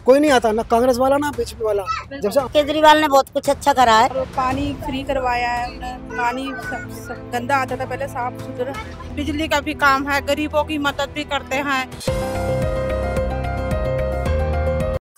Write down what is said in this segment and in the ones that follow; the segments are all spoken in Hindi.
कोई नहीं आता, ना कांग्रेस वाला ना बीजेपी वाला। जब से केजरीवाल ने बहुत कुछ अच्छा करा है। और पानी फ्री करवाया है उन्होंने। पानी गंदा आता था, पहले साफ सुथरा। बिजली का भी काम है, गरीबों की मदद भी करते हैं।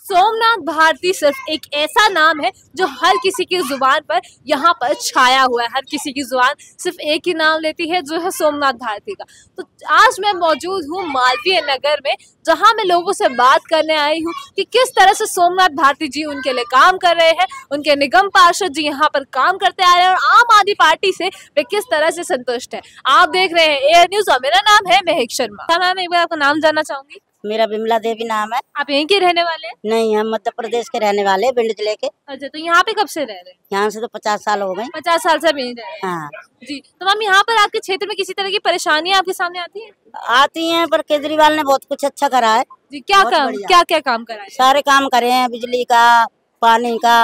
सोमनाथ भारती सिर्फ एक ऐसा नाम है जो हर किसी की जुबान पर यहाँ पर छाया हुआ है। हर किसी की जुबान सिर्फ एक ही नाम लेती है, जो है सोमनाथ भारती का। तो आज मैं मौजूद हूँ मालवीय नगर में, जहाँ मैं लोगों से बात करने आई हूँ कि किस तरह से सोमनाथ भारती जी उनके लिए काम कर रहे हैं, उनके निगम पार्षद जी यहाँ पर काम करते आ रहे हैं और आम आदमी पार्टी से वे किस तरह से संतुष्ट है। आप देख रहे हैं एयर न्यूज और मेरा नाम है महक शर्मा। मैम, एक बार आपका नाम जानना चाहूंगी। मेरा बिमला देवी नाम है। आप यहीं के रहने वाले हैं? नहीं, हम मध्य प्रदेश के रहने वाले, भिंड जिले के। अच्छा, तो यहाँ पे कब से रह रहे हैं? यहाँ से तो 50 साल हो गए। 50 साल से यहीं रह रहे हैं। हाँ जी। तो मैम, यहाँ पर आपके क्षेत्र में किसी तरह की परेशानियाँ आपके सामने आती हैं? आती हैं, पर केजरीवाल ने बहुत कुछ अच्छा करा है। जी, क्या काम करा है? सारे काम करे हैं, बिजली का, पानी का।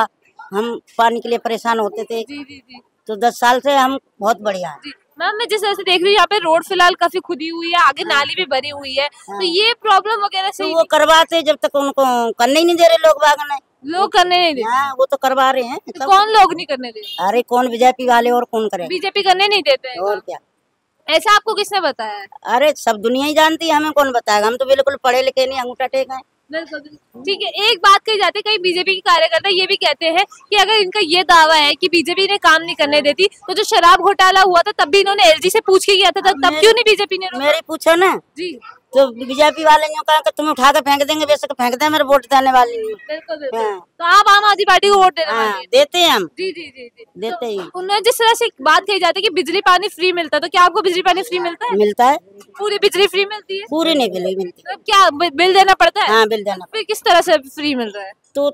हम पानी के लिए परेशान होते थे। जी जी जी। तो 10 साल से हम बहुत बढ़िया है। जी मैम, मैं जिस तरह से देख रही हूँ यहाँ पे रोड फिलहाल काफी खुदी हुई है, आगे नाली भी बनी हुई है। तो ये प्रॉब्लम वगैरह से तो वो करवाते, जब तक उनको करने ही नहीं दे रहे लोग बाग ने। लोग करने नहीं देते। हाँ, वो तो करवा रहे हैं। तो कौन लोग नहीं करने देते? अरे कौन, बीजेपी वाले और कौन करे? बीजेपी करने नहीं देते हैं। और क्या? ऐसा आपको किसने बताया है? अरे सब दुनिया ही जानती है, हमें कौन बताएगा। हम तो बिल्कुल पढ़े लिखे नहीं, अंगूठा टेक है। बिल्कुल ठीक है। एक बात कही जाती है, कई बीजेपी के कार्यकर्ता ये भी कहते हैं कि अगर इनका ये दावा है कि बीजेपी ने काम नहीं करने देती, तो जो शराब घोटाला हुआ था तब भी इन्होंने एलजी से पूछ के किया था, तब क्यों नहीं बीजेपी ने रोका? मेरी पूछो ना जी। तो बीजेपी वाले ने कहा कि तुम्हें उठा के फेंक देंगे, वैसे फेंक दे, मेरे वोट देने वाली नहीं। बिल्कुल बिल्कुल। हाँ। तो आप आम आदमी पार्टी को वोट देने वाले हैं? देते हैं हम। जी जी जी जी। देते ही। उन्होंने जिस तरह से बात कही जाती है कि बिजली पानी फ्री मिलता है, तो क्या आपको बिजली पानी फ्री मिलता है? मिलता है। पूरी बिजली फ्री मिलती है? पूरी नहीं मिलती। तो क्या बिल देना पड़ता है? हाँ, बिल देना। फिर किस तरह से फ्री मिल रहा है? तो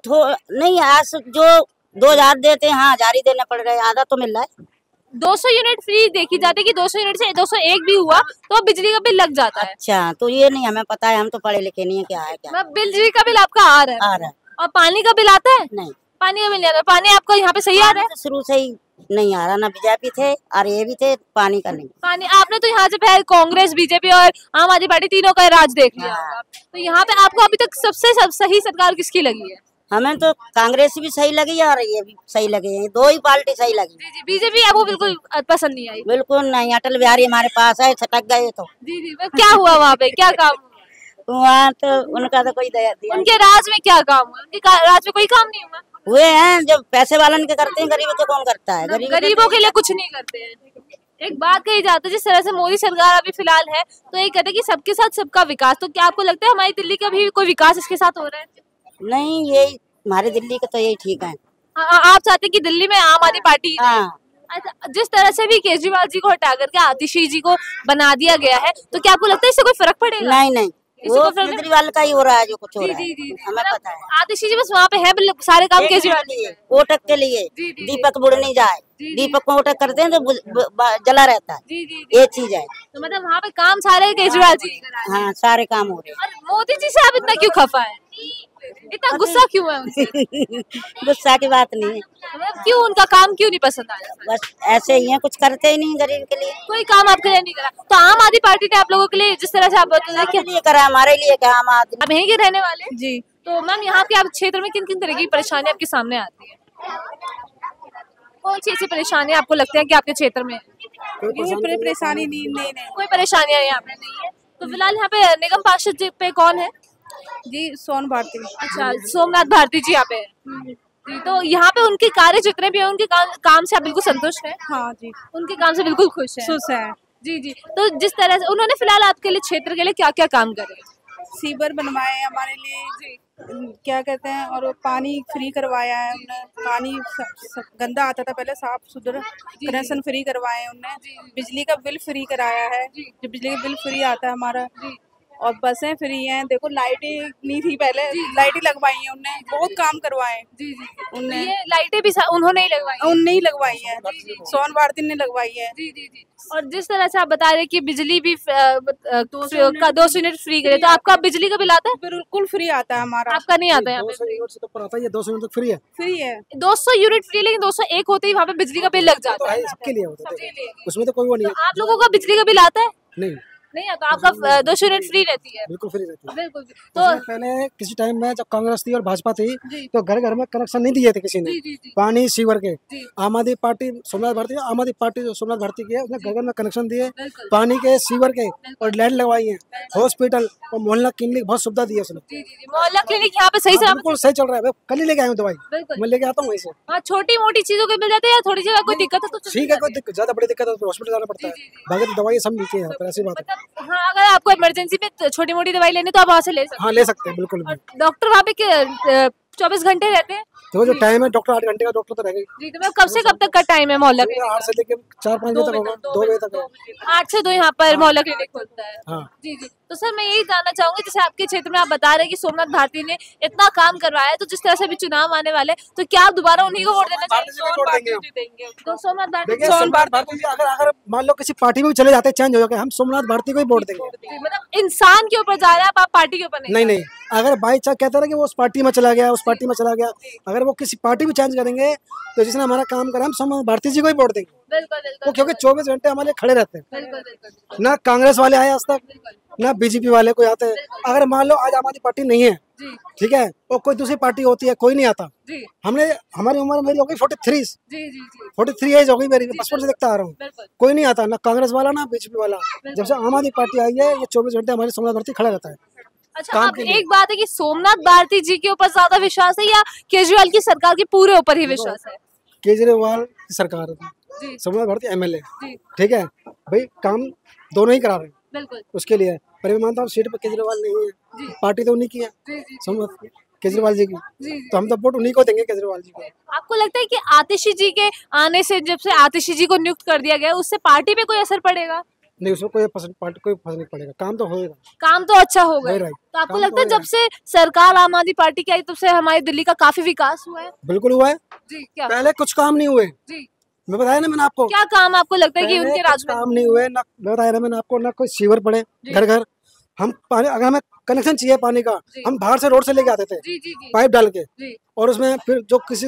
नहीं, आज जो 2000 देते हैं, हाँ 1000 ही देने पड़ रहे, आधा तो मिल रहा है। 200 यूनिट फ्री देखी जाती है कि 200 यूनिट से 201 भी हुआ तो बिजली का बिल लग जाता है। अच्छा, तो ये नहीं हमें पता है, हम तो पढ़े लिखे नहीं है। क्या है क्या? बिजली का बिल आपका आ रहा है? आ रहा है। और पानी का बिल आता है? नहीं, पानी का बिल नहीं आता। पानी आपको यहाँ पे सही आ रहा है? शुरू से ही नहीं आ रहा, ना बीजेपी थे और ये भी थे, पानी का नहीं। पानी आपने तो यहाँ से पहले कांग्रेस, बीजेपी और आम आदमी पार्टी तीनों का राज देख लिया होगा। तो यहाँ पे आपको अभी तक सबसे सही सरकार किसकी लगी है? हमें तो कांग्रेस भी सही लगी और ये भी सही लगे हैं, दो ही पार्टी सही लगी। जी जी। बीजेपी आपको बिल्कुल पसंद नहीं आई? बिल्कुल नहीं। अटल बिहारी हमारे पास है, छटक गए तो। जी जी। क्या हुआ वहाँ पे, क्या काम हुआ? वहाँ तो उनका तो कोई दया दिया। उनके राज में क्या काम हुआ? उनके राज में कोई काम नहीं हुआ? हुए हैं, जब पैसे वालन के करते हैं, गरीबों के कौन करता है? गरीबों के लिए कुछ नहीं करते हैं। एक बात कही जाती है, जिस तरह से मोदी सरकार अभी फिलहाल है, तो ये कहते हैं कि सबके साथ सबका विकास। तो क्या आपको लगता है हमारी दिल्ली का भी कोई विकास इसके साथ हो रहा है? नहीं, यही हमारे दिल्ली का तो यही ठीक है। आप चाहते हैं कि दिल्ली में आम आदमी पार्टी? हाँ। अच्छा, जिस तरह से भी केजरीवाल जी को हटा करके आतिशी जी को बना दिया गया है, तो क्या आपको लगता है इससे कोई फर्क पड़ेगा? नहीं नहीं, वो केजरीवाल का ही हो रहा है जो कुछ हो रहा है। जी, हमें पता है। आतिशी जी बस वहाँ पे है, सारे काम केजरीवाल लिए वोटक के लिए। दीपक बुढ़ नहीं जाए, दीपक को वोटक करते हैं तो जला रहता है। जी जी। ये चीज है। तो मतलब वहाँ पे काम सारे केजरीवाल जी? हाँ, सारे काम हो रहे हैं। मोदी जी से आप इतना क्यों खफा है? इतना गुस्सा क्यों है उनसे? गुस्सा की बात नहीं है। मतलब क्यों, उनका काम क्यों नहीं पसंद आया? बस ऐसे ही है, कुछ करते ही नहीं गरीब के लिए। कोई काम आपके लिए नहीं करा? तो आम आदमी पार्टी ने आप लोगों के लिए जिस तरह से आप बता रहे क्या करा, हमारे लिए क्या? आम आदमी। आप यहीं के रहने वाले हैं? जी। तो मैम, यहाँ के आप क्षेत्र में किन किन तरह की परेशानी आपके सामने आती है? कौन सी ऐसी परेशानी आपको लगता है कि आपके क्षेत्र में कोई परेशानी नहीं। कोई परेशानियाँ यहाँ पे नहीं है? तो फिलहाल यहाँ पे निगम पार्षद जी पे कौन है? जी, सोन भारती। अच्छा, सोमनाथ भारती जी यहाँ पे है। जी। तो यहाँ पे उनके कार्य जितने भी हैं, उनके काम से आप बिल्कुल संतुष्ट हैं? हाँ जी, उनके काम से बिल्कुल खुश हैं? खुश है। जी जी। तो जिस तरह से उन्होंने फिलहाल आपके लिए, क्षेत्र के लिए क्या क्या काम करे? सीवर बनवाए हमारे लिए, क्या कहते हैं, और पानी फ्री करवाया है उन्होंने। पानी गंदा आता था, पहले साफ सुथरा। कनेक्शन फ्री करवाए उन्होंने। बिजली का बिल फ्री कराया है, जो बिजली का बिल फ्री आता है हमारा। और बसें फ्री हैं। देखो, लाइटें नहीं थी पहले, लाइटें लगवाई हैं उनने। बहुत काम करवाए उनने। ये लाइटें भी उन्होंने ही लगवाई? उनने ही लगवाई है, सोन भारती ने लगवाई है। जी जी जी। और जिस तरह से आप बता रहे कि बिजली भी 200 यूनिट फ्री करे, तो आपका बिजली का बिल आता है? बिल्कुल फ्री आता है हमारा। आपका नहीं आता है? 200 यूनिट से तो पर आता है, ये 200 यूनिट तक फ्री है। फ्री है। 200 यूनिट फ्री, लेकिन 201 होते ही वहाँ पे बिजली का बिल लग जाता है। सबके लिए होता है, उसमें तो कोई वो नहीं है। आप लोगों का बिजली का बिल आता है? नहीं। नहीं आता, आपका 200 यूनिट फ्री रहती है। बिल्कुल फ्री रहती है। बिल्कुल। तो पहले किसी टाइम में जब कांग्रेस थी और भाजपा थी तो घर घर में कनेक्शन नहीं दिए थे किसी ने, पानी सीवर के। आम आदमी पार्टी सोमनाथ भारती, आम आदमी पार्टी जो सोमनाथ भारती की है उसने घर घर में कनेक्शन दिए, पानी के, सीवर के और लाइट लगवाई है। हॉस्पिटल और मोहल्ला क्लिनिक बहुत सुविधा दी है उसने। मोहल्ला क्लिनिक यहाँ पे सही से बिल्कुल सही चल रहा है। कल ही लेके आया हूँ दवाई, मैं लेके आता हूँ वहीं से। हाँ, छोटी मोटी चीजों के मिल जाते हैं या थोड़ी जगह कोई दिक्कत है तो ठीक है, कोई ज्यादा बड़ी दिक्कत है तो हॉस्पिटल जाना पड़ता है, बाकी तो दवाई सब मिलती है यहाँ पर, ऐसी बात है। मतलब हाँ, अगर आपको इमरजेंसी में छोटी मोटी दवाई लेनी तो आप वहाँ से ले सकते हैं। हाँ ले सकते हैं बिल्कुल भी। डॉक्टर वहाँ पे 24 घंटे रहते हैं? तो जो टाइम है डॉक्टर 8 घंटे का डॉक्टर तो रहेगा जी। तो कब से कब तक का टाइम है मोहल्ला क्लिनिक? 8 से लेकर 4-5 बजे तक होगा, 2 बजे तक होगा। 8 से 2 यहाँ पर मोहल्ला क्लिनिक खुलता है। हाँ जी जी। तो सर मैं यही जानना चाहूंगी, जैसे आपके क्षेत्र में आप बता रहे हैं कि सोमनाथ भारती ने इतना काम करवाया है, तो जिस तरह से भी चुनाव आने वाले तो क्या आप दोबारा उन्हीं को वोट देना चाहेंगे? तो सोमनाथ भारती, सोमनाथ भारती जी अगर मान लो किसी पार्टी में भी चले जाते हैं, चेंज हो जाए, हम सोमनाथ भारती को ही वोट देंगे। मतलब इंसान के ऊपर जा रहे हैं आप पार्टी के ऊपर नहीं। अगर बाई चांस कहते रहे कि वो उस पार्टी में चला गया, उस पार्टी में चला गया, अगर वो किसी पार्टी भी चेंज करेंगे तो जिसने हमारा काम करा हम सोमनाथ भारती जी को ही वोट देंगे। बिल्कुल। वो क्योंकि 24 घंटे हमारे लिए खड़े रहते हैं। बिल्कुल। ना कांग्रेस वाले आए आज तक, ना बीजेपी वाले कोई आते हैं। अगर मान लो आज हमारी पार्टी नहीं है, ठीक है, और कोई दूसरी पार्टी होती है, कोई नहीं आता। हमने हमारी उम्र मेरी हो गई 43, 43 एज हो गई मेरी, बचपन से देखता आ रहा हूँ, कोई नहीं आता, ना कांग्रेस वाला ना बीजेपी वाला। जब से आम आदमी पार्टी आई है, ये 24 घंटे हमारी सोमनाथ भारती खड़ा रहता है। अच्छा, अब एक बात है कि सोमनाथ भारती जी के ऊपर ज्यादा विश्वास है या केजरीवाल की सरकार के पूरे ऊपर ही विश्वास है? केजरीवाल की सरकार है, सोमनाथ भारती एमएलए, ठीक है भाई, काम दोनों ही करा रहे हैं। बिल्कुल। उसके लिए पर मैं मानता हूँ सीट पर केजरीवाल नहीं है, पार्टी तो उन्हीं की है, सोमनाथ केजरीवाल जी की, तो हम तो वोट उन्हीं को देंगे, केजरीवाल जी को। आपको लगता है कि आतिशी जी के आने से, जब से आतिशी जी को नियुक्त कर दिया गया, उससे पार्टी पे कोई असर पड़ेगा? नहीं, उसमें कोई पार्टी कोई फर्क नहीं पड़ेगा, काम तो होगा, काम तो अच्छा होगा। तो आपको लगता है जब से सरकार आम आदमी पार्टी की आई तब से हमारी दिल्ली का काफी विकास हुआ है? बिल्कुल हुआ है जी। क्या पहले कुछ काम नहीं हुए? जी, मैं बताया ना मैंने आपको, क्या काम आपको लगता है कि उनके राज में काम नहीं हुए ना? बताया ना मैंने आपको, ना कोई सीवर पड़े घर घर। हम पानी, अगर हमें कनेक्शन चाहिए पानी का, हम बाहर से रोड से लेके आते थे पाइप डाल के, और उसमें फिर जो किसी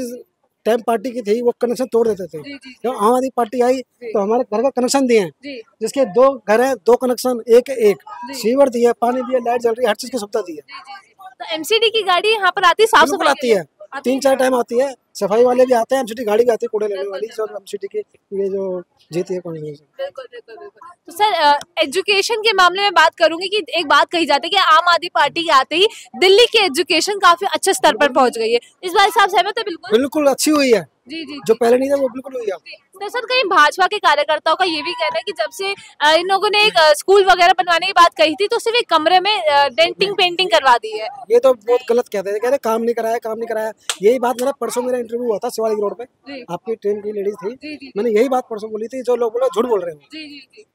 टाइम पार्टी की थी वो कनेक्शन तोड़ देते थे। जब आम आदमी पार्टी आई तो हमारे घर का कनेक्शन दिए, जिसके 2 घर है, 2 कनेक्शन, एक सीवर दिए, पानी दिए, लाइट जल रही है, हर चीज की सुविधा दी है। तो एमसीडी की गाड़ी यहाँ पर आती है, साफ सफाई आती है, 3-4 टाइम आती है, सफाई वाले भी आते हैं, एमसीडी गाड़ी भी आती है कूड़े लेने वाली, जो एमसीडी की ये जो जीती है कौन। बिल्कुल। तो सर एजुकेशन के मामले में बात करूंगी कि एक बात कही जाती है कि आम आदमी पार्टी के आते ही दिल्ली की एजुकेशन काफी अच्छे स्तर पर पहुंच गई है, इस बार से आप सहमत है? बिल्कुल अच्छी हुई है जी। जो पहले नहीं था वो बिल्कुल हुई है। तो सर कहीं भाजपा के कार्यकर्ताओं का ये भी कहना है कि जब से इन लोगों ने एक स्कूल वगैरह बनवाने की बात कही थी तो सिर्फ एक कमरे में डेंटिंग पेंटिंग करवा दी है। ये तो बहुत गलत कहते हैं, कह रहे काम नहीं कराया। यही बात मेरा परसों मेरा इंटरव्यू हुआ था शिवालिक रोड पे, आपकी ट्रेन की लेडीज थी, मैंने यही बात परसों बोली थी। जो लोग बोला झूठ बोल रहे हैं,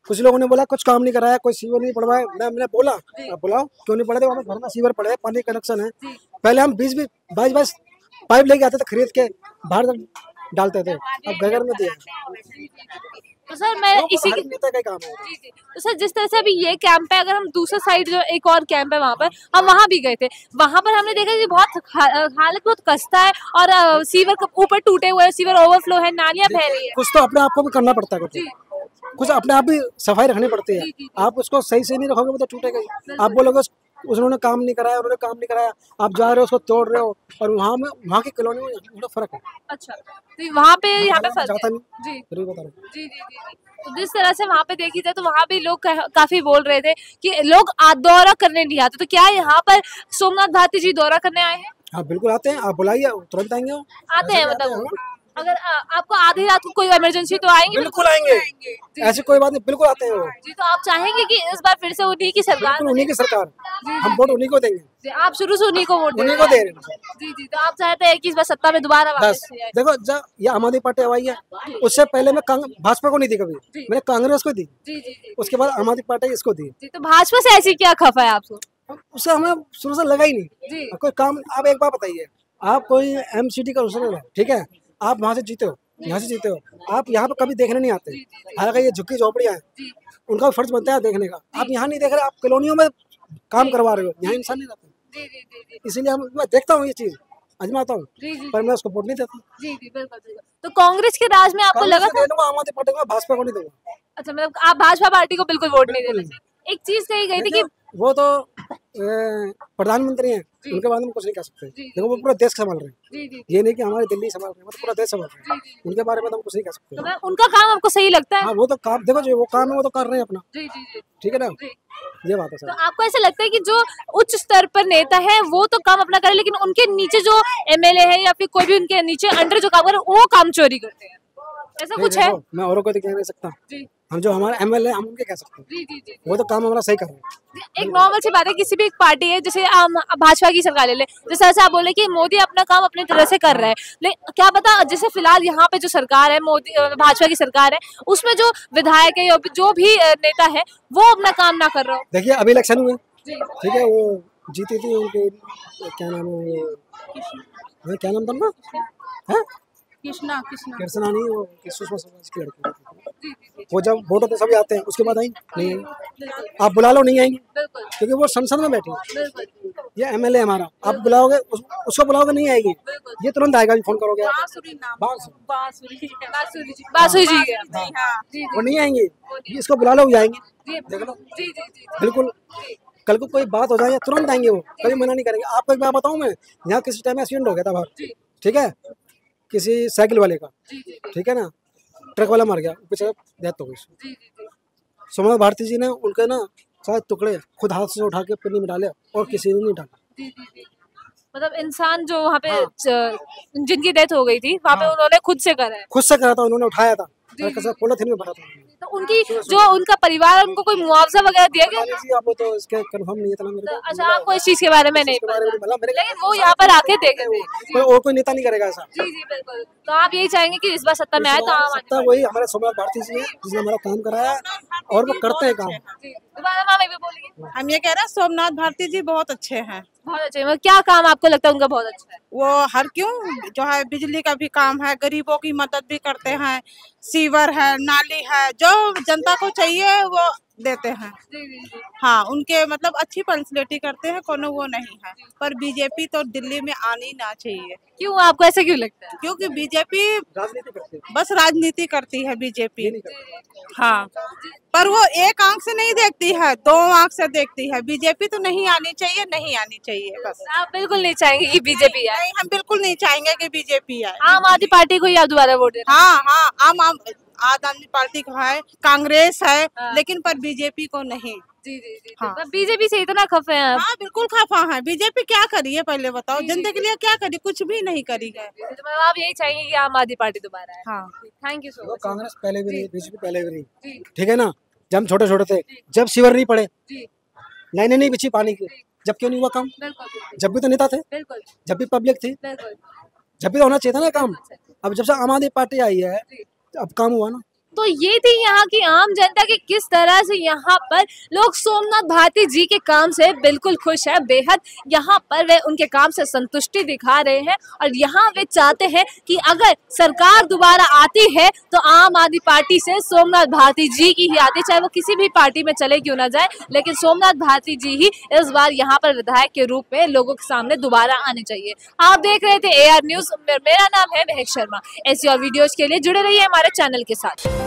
कुछ लोगों ने बोला कुछ काम नहीं कराया, कोई सीवर नहीं पड़वाया। मैंने बोला बुलाओ, क्यों नहीं पड़े? घर में सीवर पड़े, पानी कनेक्शन है। पहले हम 22 पाइप लेके आते थे खरीद के, बाहर डालते थे, अब घर में दिया। तो सर मैं इसी की काम है। तो सर जिस तरह से अभी ये कैंप है, अगर हम दूसरा साइड जो एक और कैंप है वहाँ पर, हम वहाँ भी गए थे, वहाँ पर हमने देखा कि बहुत हालत बहुत खस्ता है और सीवर ऊपर टूटे हुए हैं, सीवर ओवरफ्लो है, नालियाँ बह रही है। कुछ तो अपने आप को भी करना पड़ता है, कुछ अपने आप भी सफाई रखनी पड़ती है। आप उसको सही से नहीं रखोगे तो टूटेगा। आप बोलोगे उन्होंने काम नहीं कराया, आप जा रहे हो उसको तोड़ रहे हो, और वहाँ की कॉलोनी में थोड़ा फर्क है। अच्छा, तो वहाँ पे यहाँ पे फर्क है। जी। तो जिस तरह से वहाँ पे देखी जाए तो वहाँ भी लोग काफी बोल रहे थे कि लोग दौरा करने नहीं आते, तो क्या यहाँ पर सोमनाथ भारती जी दौरा करने आए हैं? हाँ बिल्कुल आते हैं, आप बुलाइए तुरंत आएंगे। आते हैं मतलब अगर आपको आधी रात को कोई इमरजेंसी तो आएंगे? बिल्कुल आएंगे, ऐसी कोई बात नहीं, बिल्कुल आते हैं वो। जी, तो आप चाहेंगे कि इस बार फिर से उन्हीं की सरकार? उन्हीं की सरकार, हम वोट उन्हीं को देंगे। आप शुरू से उन्हीं को वोट दे रहे हैं? जी। तो आप चाहते हैं कि इस बार सत्ता में दोबारा वापस आए? देखो जब ये आम आदमी पार्टी आई है, उससे पहले मैं भाजपा को नहीं दी कभी, मैंने कांग्रेस को दी। उसके बाद आम आदमी पार्टी इसको दी। तो भाजपा से ऐसी क्या खफा है आपको? उससे हमें शुरू से लगा ही नहीं कोई काम। आप एक बार बताइए, आप कोई एमसीडी का रूसर है, ठीक है, आप वहाँ से जीते हो, यहाँ से जीते हो, आप यहाँ पे कभी देखने नहीं आते। हालांकि ये झुग्गी झोपड़ियाँ हैं, उनका फर्ज बनता है देखने का। आप यहाँ नहीं देख रहे, आप कॉलोनियों में काम करवा रहे हो, यहाँ इंसान नहीं रहते। इसीलिए मैं देखता हूँ ये चीज, आजमाता हूँ, पर मैं उसको वोट नहीं देता। तो कांग्रेस के राज में आपको लगा था? आम आदमी पार्टी को, भाजपा को नहीं दूंगा। अच्छा, मतलब आप भाजपा पार्टी को बिल्कुल वोट नहीं देना। एक चीज कही गई थी कि वो तो प्रधानमंत्री हैं, उनके बारे में कुछ नहीं कह सकते। देखो वो पूरा देश संभाल रहे हैं, ये नहीं कि हमारी दिल्ली संभाल रहे हैं, वो तो पूरा देश संभाल रहे हैं। उनके बारे में तो हम कुछ नहीं कह सकते। तो उनका काम आपको सही लगता है? हाँ, वो तो काम, देखो जो वो काम है वो तो कर रहे हैं अपना। ठीक है ना, ये बात है सर। तो आपको ऐसा लगता है कि जो उच्च स्तर पर नेता है वो तो काम अपना करे, लेकिन उनके नीचे जो एमएलए है या फिर कोई भी उनके नीचे अंडर जो काम करे वो काम चोरी करते हैं, ऐसा कुछ है? मैं औरों को तो कह नहीं सकता, हम जो हमारे एमएलए हम उनके कह सकते हैं, वो तो काम हमारा सही कर रहे हैं। एक नॉर्मल सी बात है, किसी भी एक पार्टी है, जैसे भाजपा की सरकार ले ले, जैसे ऐसा आप बोले कि मोदी अपना काम अपनी तरह से कर रहा है, लेकिन क्या पता जैसे फिलहाल यहाँ पे जो सरकार है, मोदी भाजपा की सरकार है, उसमें जो विधायक है या जो भी नेता है वो अपना काम ना कर रहा हो। देखिए अभी इलेक्शन हुए, ठीक है, वो जीती थी, उनके क्या नाम है, क्या नाम था उनका, कृष्णा नहीं, वो सुषमा स्वराज की लड़की। वो जब वोट होते सभी आते हैं, उसके बाद आएंगे नहीं आएंगे, आप बुला लो नहीं आएंगे, क्योंकि वो संसद में बैठे हैं। ये एमएलए हमारा, आप बुलाओगे उसको बुलाओगे नहीं आएगी, ये तुरंत आएगा, फोन करोगे बासुरी जी, वो नहीं आएंगे, इसको बुला लो आएंगे, देख लो बिल्कुल। कल को कोई बात हो जाए तुरंत आएंगे, वो कभी मना नहीं करेंगे। आपको एक बात बताऊं मैं, यहाँ किसी टाइम एक्सीडेंट हो गया था बाहर, ठीक है, किसी साइकिल वाले का, ठीक है ना, ट्रक वाला मर गया, बेचारा डेथ हो गई। सोमनाथ भारती जी ने उनके ना सारे टुकड़े खुद हाथ से उठा के पन्नी में डाले और किसी ने नहीं डाला। मतलब इंसान जो वहाँ पे जिनकी डेथ हो गई थी वहाँ पे उन्होंने खुद से करा है, खुद से करा था, उन्होंने उठाया था, पॉलिथीन में भरा था। तो उनकी जो उनका परिवार, उनको कोई मुआवजा वगैरह दिया गया? आप तो इसके कंफर्म नहीं है इतना मेरे को। अच्छा, आपको इस चीज के बारे में नहीं पता, लेकिन वो यहाँ पर आके देखेंगे, और कोई नेता नहीं करेगा ऐसा। जी बिल्कुल। तो आप यही चाहेंगे कि इस बार सत्ता में आए तो आम आदमी पार्टी? वही हमारे सोमनाथ भारती जी है, जिसने हमारा काम कराया और वो करते हैं काम। दोबारा मामा भी बोलिए। हम ये कह रहे हैं सोमनाथ भारती जी बहुत अच्छे हैं, बहुत अच्छे। मतलब क्या काम आपको लगता है उनका बहुत अच्छा है? वो हर क्यों जो है बिजली का भी काम है, गरीबों की मदद भी करते हैं, सीवर है, नाली है, जो जनता को चाहिए वो देते हैं। हाँ, उनके मतलब अच्छी पर्सनैलिटी करते हैं, कोनो वो नहीं है। पर बीजेपी तो दिल्ली में आनी ना चाहिए। क्यों, आपको ऐसे क्यों लगता है? क्योंकि बीजेपी राजनीति करते हैं, बस राजनीति करती है बीजेपी। हाँ, पर वो एक आंख से नहीं देखती है, दो आंख से देखती है। बीजेपी तो नहीं आनी चाहिए, नहीं आनी चाहिए बस। आप बिल्कुल नहीं चाहेंगे कि बीजेपी आए? नहीं, हम बिल्कुल नहीं चाहेंगे कि बीजेपी आए। आम आदमी पार्टी को ही आप दोबारा वोट देना? हाँ, आम आदमी पार्टी को है, कांग्रेस है, लेकिन पर बीजेपी को नहीं। जी। हाँ। तो बीजेपी से इतना खफे हैं आप? हाँ, बिल्कुल खफा है। बीजेपी क्या करी है पहले बताओ, जनता के लिए क्या करी? कुछ भी नहीं करी है। तो मतलब आप यही चाहेंगे कि आम आदमी पार्टी दोबारा आए? हाँ, thank you so much. Congress पहले भी नहीं, बीजेपी पहले भी नहीं, ठीक है ना। जब हम छोटे छोटे थे, जब सीवर नहीं पड़े, लाइनें नहीं बिछी पानी की, जब क्यों नहीं हुआ काम? जब भी तो नेता थे, जब भी पब्लिक थी, जब भी तो होना चाहिए था ना काम। अब जब से आम आदमी पार्टी आई है, अब काम हुआ ना। तो ये थी यहाँ की आम जनता की किस तरह से यहाँ पर लोग सोमनाथ भारती जी के काम से बिल्कुल खुश है, बेहद यहाँ पर वे उनके काम से संतुष्टि दिखा रहे हैं और यहाँ वे चाहते हैं कि अगर सरकार दोबारा आती है तो आम आदमी पार्टी से सोमनाथ भारती जी की ही आती, चाहे वो किसी भी पार्टी में चले क्यों ना जाए, लेकिन सोमनाथ भारती जी ही इस बार यहाँ पर विधायक के रूप में लोगों के सामने दोबारा आने चाहिए। आप देख रहे थे AR न्यूज, मेरा नाम है महक शर्मा। ऐसी और वीडियोज के लिए जुड़े रहिए हमारे चैनल के साथ।